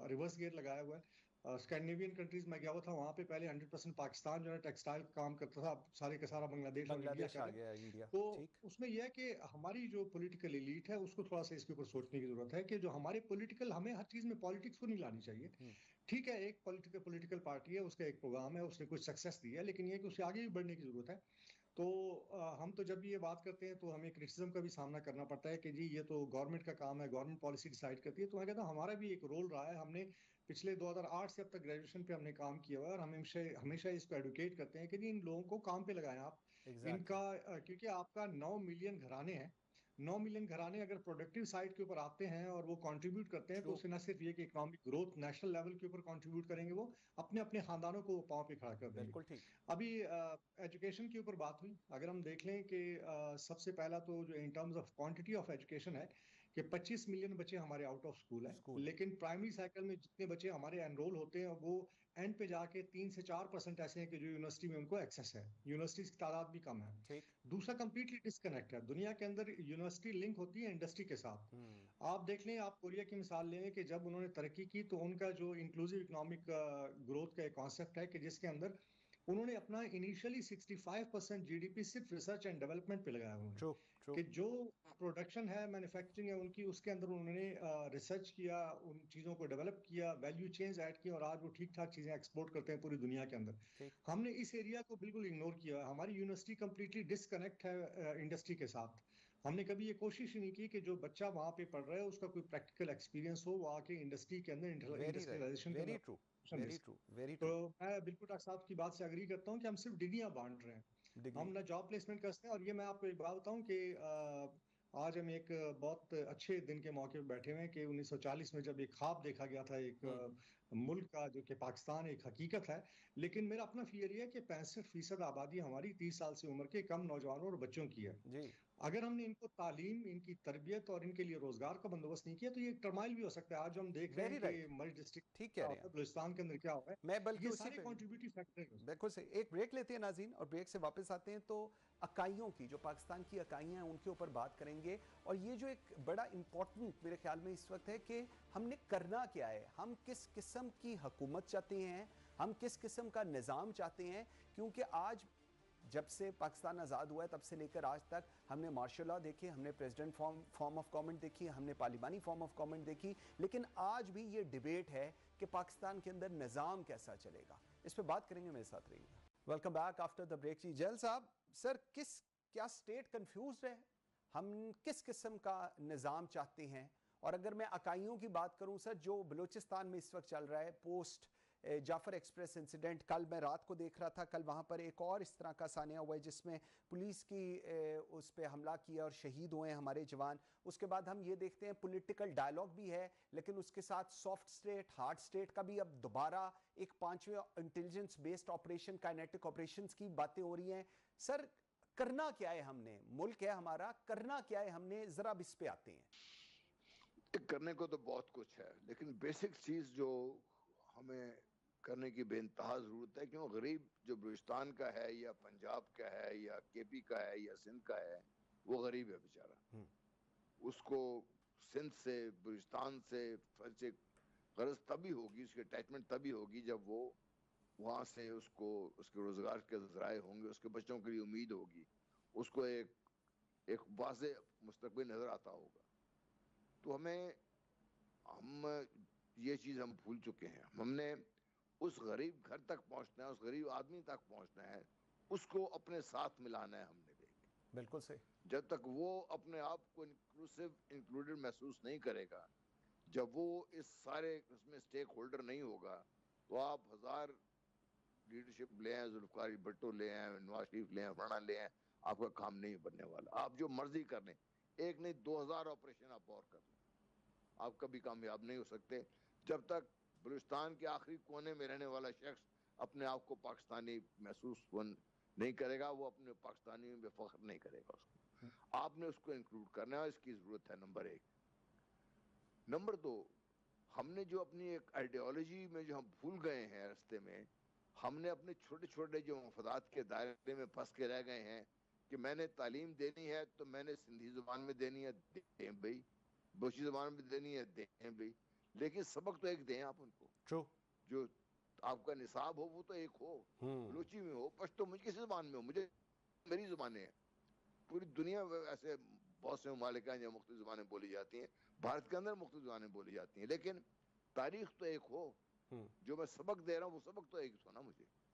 ریورس گیئر لگایا ہوا ہے. اسکینڈینیوین کنٹریز میں گیا ہوا تھا، وہاں پہ پہلے 100% پاکستان جو ہے ٹیکسٹائل کام کرتا تھا، اب سارے کا سارا بنگلہ دیش آ گیا انڈیا. تو اس میں یہ ہے کہ ہماری جو پولیٹیکل ایلیٹ ہے اس کو تھوڑا سا اس کے اوپر سوچنے کی ضرورت ہے کہ جو ہمارے پولیٹیکل، ہمیں ہر چیز میں پالیٹکس کو نہیں لانی چاہیے. ٹھیک ہے ایک پولیٹیکل پارٹی ہے، اس کا ایک پروگرام ہے، اس نے کچھ سکسیس دی ہے، لیکن یہ کہ اسے آگے بھی بڑھنے کی ضرورت ہے. تو ہم تو جب بھی یہ بات کرتے ہیں تو ہمیں کرٹیسزم کا بھی سامنا کرنا پڑتا ہے کہ جی یہ تو گورنمنٹ کا کام ہے، گورنمنٹ پالیسی ڈیسائیڈ کرتی ہے. تو میں کہتا ہوں ہمارا بھی ایک رول رہا ہے. ہم نے پچھلے 2008 سے اب تک گریجویشن پہ ہم نے کام کیا ہوا ہے، اور ہم ہمیشہ اس کو ایڈوکیٹ کرتے ہیں کہ جی ان لوگوں کو کام پہ لگائیں آپ. ان کا کیونکہ آپ کا 9 ملین گھرانے ہیں، 9 ملین گھرانے اگر پروڈکٹیو سائڈ کے اوپر آتے ہیں اور وہ کنٹریبیوٹ کرتے ہیں تو اس سے نہ صرف یہ کہ اکنامک گروتھ نیشنل لیول کے اوپر کنٹریبیوٹ کریں گے، وہ اپنے اپنے خاندانوں کو پاؤں پہ کھڑا کر دیں گے. بالکل ٹھیک. ابھی ایجوکیشن کے اوپر بات ہوئی. اگر ہم دیکھ لیں کہ سب سے پہلا تو جو in terms of quantity of education ہے کہ 25 ملین بچے ہمارے آؤٹ آف اسکول ہیں، لیکن پرائمری سائیکل میں جتنے بچے ہمارے انرول ہوتے ہیں وہ اینڈ پہ جا کے 3 سے 4% ایسے ہیں کہ جو یونیورسٹی میں ان کو ایکسیس ہے. یونیورسٹیز کی تعداد بھی کم ہے. دوسرا کمپلیٹلی ڈسکنیکٹ ہے. دنیا کے اندر یونیورسٹی لنک ہوتی ہے انڈسٹری کے ساتھ. آپ دیکھ لیں، آپ کوریا کی مثال لیں کہ جب انہوں نے ترقی کی تو ان کا جو انکلوزیو اکنامک گروتھ کا ایک کانسیپٹ ہے کہ جس کے اندر انہوں نے اپنا انیشلی 65% جی ڈی پی صرف ریسرچ اینڈ ڈیولپمنٹ پہ لگایا انہوں نے. کہ جو پروڈکشن ہے، مینوفیکچرنگ ہے ان کی، اس کے اندر انہوں نے ریسرچ کیا، ان چیزوں کو ڈیولپ کیا، ویلیو چینز ایڈ کی، اور آج وہ ٹھیک ٹھاک چیزیں ایکسپورٹ کرتے ہیں پوری دنیا کے اندر. ہم نے اس ایریا کو بالکل اگنور کیا. ہماری یونیورسٹی کمپلیٹلی ڈسکنیکٹ ہے انڈسٹری کے ساتھ. ہم نے کبھی یہ کوشش نہیں کی کہ جو بچہ وہاں پہ پڑھ رہا ہے اس کا کوئی پریکٹیکل ایکسپیرینس ہو، وہ آ کے انڈسٹری کے اندر انڈسٹریلائزیشن کے اندر. تو میں بالکل ڈاکٹر صاحب کی بات سے اگری کرتا ہوں کہ ہم صرف ڈگریاں بانٹ رہے ہیں، ہم نہ جاب پلیسمنٹ کرتے ہیں. اور یہ میں آپ کو ایک بات بتاؤں کہ آج ہم ایک بہت اچھے دن کے موقع پہ بیٹھے ہوئے ہیں کہ 1940 میں جب ایک خواب دیکھا گیا تھا ایک ملک کا، جو کہ پاکستان ایک حقیقت ہے. لیکن میرا اپنا فیئر یہ ہے کہ 65% آبادی ہماری 30 سال سے عمر کے کم نوجوانوں اور بچوں کی ہے. اگر ہم نے ان کو تعلیم، ان کی تربیت اور ان کے لیے روزگار کا بندوبست نہیں کیا تو یہ ٹرمائل بھی ہو سکتا ہے. آج ہم دیکھ رہے ہیں کہ ملٹی ڈسٹرکٹ بلوچستان کے اندر کیا ہو رہا ہے. میں بلکہ یہ سارے کنٹریبیوٹنگ فیکٹر ہیں. بالکل سے ایک بریک لیتے ہیں ناظرین، اور بریک سے واپس آتے ہیں تو اکائیوں کی، جو پاکستان کی اکائیاں ہیں ان کے اوپر بات کریں گے. اور یہ جو ایک بڑا امپورٹنٹ میرے خیال میں اس وقت ہے کہ ہم نے کرنا کیا ہے، ہم کس قسم کی حکومت چاہتے ہیں، ہم کس قسم کا نظام چاہتے ہیں. کیونکہ آج جب سے پاکستان آزاد ہوا ہے تب سے لے کر آج تک ہم نے مارشل لا دیکھی، ہم نے پریزیڈنٹ فارم آف گورنمنٹ دیکھی، ہم نے پارلیمانی فارم آف گورنمنٹ دیکھی، لیکن آج بھی یہ ڈیبیٹ ہے کہ پاکستان کے اندر نظام کیسا چلے گا. اس پہ بات کریں گے، میرے ساتھ رہیے. Welcome back after the break. جی جیل صاحب، سر کیا اسٹیٹ کنفیوزڈ ہے؟ ہم کس قسم کا نظام چاہتے ہیں؟ اور اگر میں اکائیوں کی بات کروں سر، جو بلوچستان میں اس وقت چل رہا ہے پوسٹ جعفر ایکسپریس انسیڈنٹ، کل میں رات کو دیکھ رہا تھا، کل وہاں پر ایک اور اس طرح کا سانحہ ہوا ہے جس میں پولیس کی اس پہ حملہ کیا اور شہید ہوئے ہیں ہمارے جوان. اس کے بعد ہم یہ دیکھتے ہیں پولیٹیکل ڈائلاگ بھی ہے، لیکن اس کے ساتھ سافٹ اسٹیٹ، ہارڈ اسٹیٹ کا بھی اب دوبارہ ایک 5ویں intelligence based operation, kinetic operations کی باتیں ہو رہی ہیں. سر کرنا کیا ہے ہم نے؟ ملک ہے ہمارا، کرنا کیا ہے ہم نے؟ ذرا اب اس پہ آتے ہیں. کرنے کو تو بہت کچھ ہے، لیکن بیسک چیز جو ہمیں کرنے کی بے انتہا ضرورت ہے، کیوں غریب جو بلوچستان کا ہے یا پنجاب کا ہے یا کے پی کا ہے یا سندھ کا ہے، وہ غریب ہے بیچارہ. اس کو سندھ سے، بلوچستان سے غرض تبھی ہوگی، اس کی اٹیچمنٹ تبھی ہوگی جب وہ وہاں سے اس کو اس کے روزگار کے ذرائع ہوں گے، اس کے بچوں کے لیے امید ہوگی، اس کو ایک واضح مستقبل نظر آتا ہوگا. تو ہم یہ چیز ہم بھول چکے ہیں. ہم نے اس غریب گھر تک پہنچنا ہے، اس غریب آدمی تک پہنچنا ہے، اس کو اپنے ساتھ ملانا ہے. ہم نے بالکل سے جب تک وہ اپنے آپ کو انکلوڈڈ محسوس نہیں کرے گا، جب وہ اس سارے اس میں سٹیک ہولڈر نہیں ہوگا، تو آپ 1000 لیڈرشپ لے آئیں، ذوالفقار بھٹو لے آئیں، نواز شریف لے آئیں، فلانا لے آئیں، آپ کا کام نہیں بننے والا. آپ جو مرضی کر لیں، ایک نہیں 2000 آپریشن آپ اور کر لیں، آپ کبھی کامیاب نہیں ہو سکتے جب تک بلوچستان کے آخری کونے میں رہنے والا شخص اپنے آپ کو پاکستانی محسوس نہیں کرے گا، وہ اپنے پاکستانی میں فخر نہیں کرے گا. اس کو آپ نے اس کو انکلوڈ کرنا ہے، اس کی ضرورت ہے. نمبر 1. نمبر 2، ہم نے جو اپنی ایک آئیڈیالوجی میں جو ہم بھول گئے ہیں راستے میں، ہم نے اپنے چھوٹے چھوٹے جو مفادات کے دائرے میں پھنس کے رہ گئے ہیں کہ میں نے تعلیم دینی ہے تو میں نے سندھی زبان میں دینی ہے، دیں بھائی، بلوچی زبان میں دینی ہے، دیں بھائی، لیکن سبق تو ایک دیں آپ ان کو. جو آپ کا نصاب ہو وہ تو ایک ہو، بلوچی میں ہو، پشتو، مجھے کسی زبان میں ہو، مجھے میری زبانیں ہیں. پوری دنیا میں ایسے بہت سے ممالک ہیں جہاں مختلف زبانیں بولی جاتی ہیں، بھارت کے اندر مختلف زبانیں بولی جاتی ہیں، لیکن تاریخ تو ایک ہو. جو میں سبق دے رہا ہوں وہ سبق تو ایک ہو نا مجھے.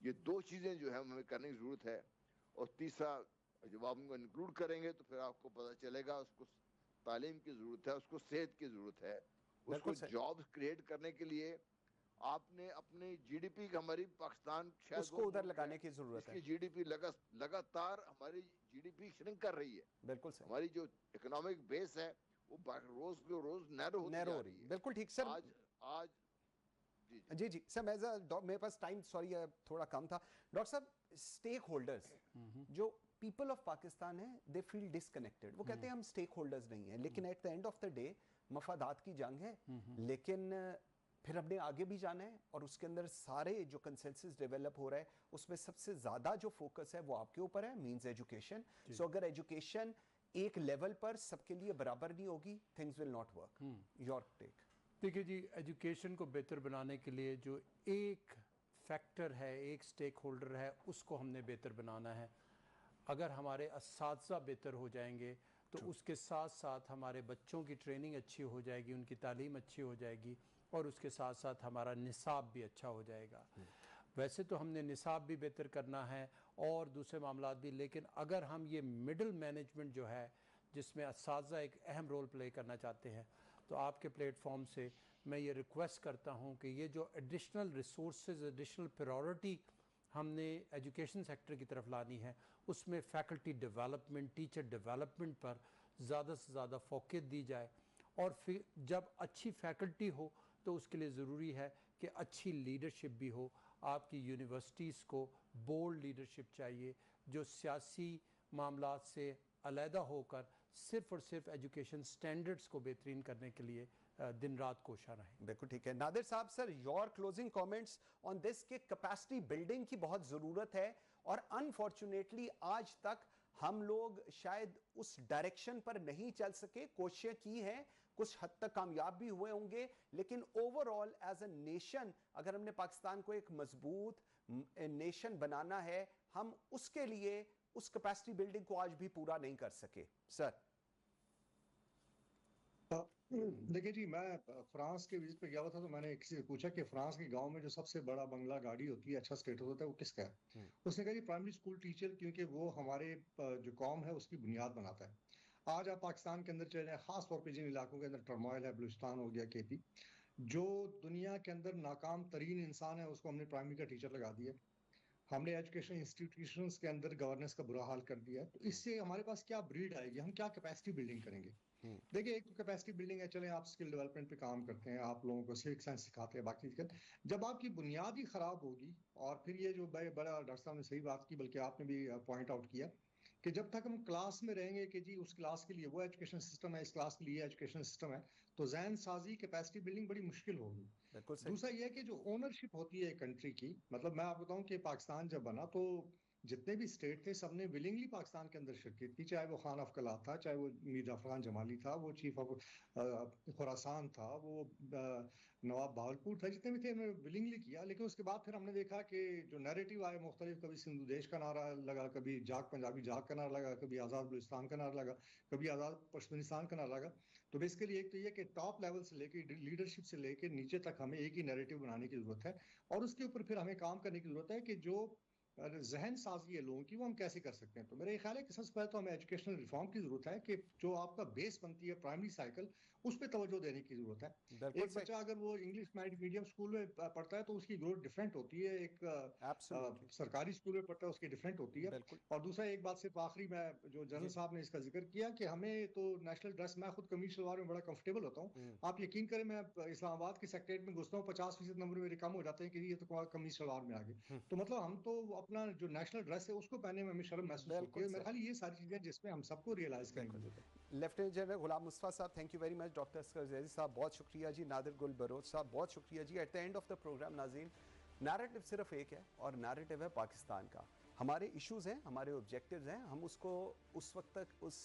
یہ دو چیزیں جو ہے ہمیں کرنے کی ضرورت ہے. اور تیسرا جب آپ ان کو انکلوڈ کریں گے تو پھر آپ کو پتہ چلے گا اس کو تعلیم کی ضرورت ہے, اس کو صحت کی ضرورت ہے, اس بالکل کو صحیح. جابز کریٹ کرنے کے لیے آپ نے اپنی جی ڈی پی ہماری پاکستان اس شاید کو وہ ادھر ملک ہے لگانے کی جس ضرورت ہے. کی جی ڈی پی لگاتار ہماری جی ڈی پی شرنک کر رہی ہے. بالکل صحیح, ہماری جو اکنامک بیس ہے وہ روز کے روز نیرو ہوتی نیرو جا ہو رہی رہی ہے. ہے. بالکل ٹھیک سر. آج جی جی جی سر, میرے پاس ٹائم سوری تھوڑا کم تھا. ڈاکٹر صاحب, اسٹیک ہولڈرز جو پیپل آف پاکستان ہیں, دے فیل ڈسکنیکٹڈ. وہ کہتے ہیں ہم اسٹیک ہولڈرز نہیں ہیں, لیکن at the end of the day مفادات کی جنگ ہے. لیکن پھر ہم نے آگے بھی جانا ہے, اور اس کے اندر سارے جو کنسنسس ڈیولپ ہو رہا ہے اس میں سب سے زیادہ جو فوکس ہے وہ آپ کے اوپر ہے, مینز ایجوکیشن. سو اگر ایجوکیشن ایک لیول پر سب کے لیے برابر نہیں ہوگی, things will not work. Your take. دیکھیے جی, ایجوکیشن کو بہتر بنانے کے لیے جو ایک فیکٹر ہے, ایک سٹیک ہولڈر ہے, اس کو ہم نے بہتر بنانا ہے. اگر ہمارے اساتذہ بہتر ہو جائیں گے تو اس کے ساتھ ساتھ ہمارے بچوں کی ٹریننگ اچھی ہو جائے گی, ان کی تعلیم اچھی ہو جائے گی, اور اس کے ساتھ ساتھ ہمارا نصاب بھی اچھا ہو جائے گا. ویسے تو ہم نے نصاب بھی بہتر کرنا ہے اور دوسرے معاملات بھی, لیکن اگر ہم یہ مڈل مینجمنٹ جو ہے جس میں اساتذہ ایک اہم رول پلے کرنا چاہتے ہیں, تو آپ کے پلیٹ فارم سے میں یہ ریکویسٹ کرتا ہوں کہ یہ جو ایڈیشنل ریسورسز, ایڈیشنل پریورٹی ہم نے ایجوکیشن سیکٹر کی طرف لانی ہے, اس میں فیکلٹی ڈیولپمنٹ, ٹیچر ڈیولپمنٹ پر زیادہ سے زیادہ فوکس دی جائے. اور پھر جب اچھی فیکلٹی ہو تو اس کے لیے ضروری ہے کہ اچھی لیڈرشپ بھی ہو. آپ کی یونیورسٹیز کو بولڈ لیڈرشپ چاہیے جو سیاسی معاملات سے علیحدہ ہو کر صرف اور صرف ایجوکیشن سٹینڈرڈز کو بہترین کرنے کے لیے دن رات کوشاں رہیں. بالکل ٹھیک ہے. نادر صاحب سر, یور کلوزنگ کامنٹس آن دس کہ کیپیسٹی بلڈنگ کی بہت ضرورت ہے, اور انفارچونیٹلی آج تک ہم لوگ شاید اس ڈائریکشن پر نہیں چل سکے. کوششیں کی ہیں, کچھ حد تک کامیاب بھی ہوئے ہوں گے, لیکن over all as a nation اگر ہم نے پاکستان کو ایک مضبوط نیشن بنانا ہے, ہم اس کے لیے اس کیپیسٹی بلڈنگ کو آج بھی پورا نہیں کر سکے. سر دیکھیں جی, میں فرانس کے وزٹ پہ گیا ہوا تھا, تو میں نے کسی سے پوچھا کہ فرانس کے گاؤں میں جو سب سے بڑا بنگلہ گاڑی ہوتی ہے, اچھا اسٹیٹس ہوتا ہے, وہ کس کا ہے؟ اس نے کہا جی پرائمری اسکول ٹیچر, کیونکہ وہ ہمارے جو قوم ہے اس کی بنیاد بناتا ہے. آج آپ پاکستان کے اندر چلے جائیں, خاص طور پہ جن علاقوں کے اندر ٹرموائل ہے, بلوچستان ہو گیا, کیپی, جو دنیا کے اندر ناکام ترین انسان ہے اس کو ہم نے پرائمری کا ٹیچر لگا دیا. ہم نے ایجوکیشن انسٹیٹیوشنز کے اندر گورننس کا برا حال کر دیا ہے. تو اس سے ہمارے پاس کیا بریڈ آئے گی, ہم کیا کیپیسٹی بلڈنگ کریں گے؟ دیکھیں, ایک تو کیپیسٹی بلڈنگ ہے, چلیں آپ سکل ڈیولپمنٹ پہ کام کرتے ہیں, آپ لوگوں کو سوک سائنس سکھاتے ہیں, باقی جب آپ کی بنیاد ہی خراب ہوگی, اور پھر یہ جو بڑا ڈاکٹر صاحب نے صحیح بات کی, بلکہ آپ نے بھی پوائنٹ آؤٹ کیا کہ جب تک ہم کلاس میں رہیں گے کہ جی اس کلاس کے لیے وہ ایجوکیشن سسٹم ہے, اس کلاس کے لیے ایجوکیشن سسٹم ہے, تو ذہن سازی, کیپیسٹی بلڈنگ بڑی مشکل ہوگی. دوسرا یہ ہے کہ جو اونرشپ ہوتی ہے کنٹری کی, مطلب میں آپ بتاؤں کہ پاکستان جب بنا تو جتنے بھی اسٹیٹ تھے سب نے ولنگلی پاکستان کے اندر شرکت کی, چاہے وہ خان آف کلات تھا, چاہے وہ میر جعفر خان جمالی تھا, وہ چیف آف خراسان تھا, وہ نواب بہاولپور تھا, جتنے بھی تھے انہوں نے ولنگلی کیا. لیکن اس کے بعد پھر ہم نے دیکھا کہ جو نیریٹو آئے مختلف, کبھی سندھو دیش کا نعرہ لگا, کبھی جاگ پنجابی جاگ کا نعرہ لگا, کبھی آزاد بلوچستان کا نعرہ لگا, کبھی آزاد پشتونستان کا نعرہ لگا. تو بیسیکلی ایک تو یہ کہ ٹاپ لیول سے لے کے لیڈرشپ سے لے کے نیچے تک ہمیں ایک ہی نیریٹو بنانے کی ضرورت ہے, اور اس کے اوپر پھر ہمیں کام کرنے کی ضرورت ہے کہ جو ذہن سازی ہے لوگوں کی وہ ہم کیسے کر سکتے ہیں. تو میرا یہ خیال ہے کہ سب سے پہلے تو ہمیں ایجوکیشنل ریفارم کی ضرورت ہے, کہ جو آپ کا بیس بنتی ہے پرائمری سائیکل, اس پہ توجہ دینے کی ضرورت ہے. ایک بچہ اگر وہ انگلش میڈیم اسکول میں پڑھتا ہے تو اس کی گروتھ ڈفرینٹ ہوتی ہے, ایک سرکاری اسکول میں پڑھتا ہے اس کی ڈفرینٹ ہوتی ہے. اور دوسرا ایک بات صرف آخری میں, جو جنرل صاحب نے اس کا ذکر کیا کہ ہمیں تو نیشنل ڈریس, میں خود قمیض شلوار میں بڑا کمفرٹیبل ہوتا ہوں, آپ یقین کریں میں اسلام آباد کے سیکٹریٹ میں گھستا ہوں, 50% نمبر میرے کم ہو جاتے ہیں کہ یہ تو قمیض شلوار میں آگے. تو مطلب ہم تو اپنا جو نیشنل ڈریس ہے اس کو پہننے میں ہمیں شرم محسوس ہوتی ہے. میرے خیال یہ ساری چیزیں جس میں ہم سب کو ریئلائز کریں گے. لیفٹیننٹ جنرل غلام مصطفیٰ صاحب, thank you very much. Doctor Asghar Zaidi صاحب بہت شکریہ جی. نادر گل بروچ صاحب بہت شکریہ جی. At the end of the program ناظرین, نیریٹو صرف ایک ہے, اور نیریٹو ہے پاکستان کا. ہمارے ایشوز ہیں, ہمارے آبجیکٹیوز ہیں, ہم اس کو اس وقت تک, اس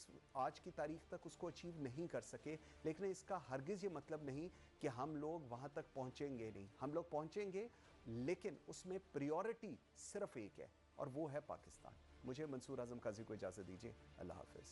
آج کی تاریخ تک اس کو اچیو نہیں کر سکے, لیکن اس کا ہرگز یہ مطلب نہیں کہ ہم لوگ وہاں تک پہنچیں گے نہیں. ہم لوگ پہنچیں گے, لیکن اس میں پریورٹی صرف ایک ہے, اور وہ ہے پاکستان. مجھے منصور اعظم قاضی کو اجازت دیجیے. اللہ حافظ.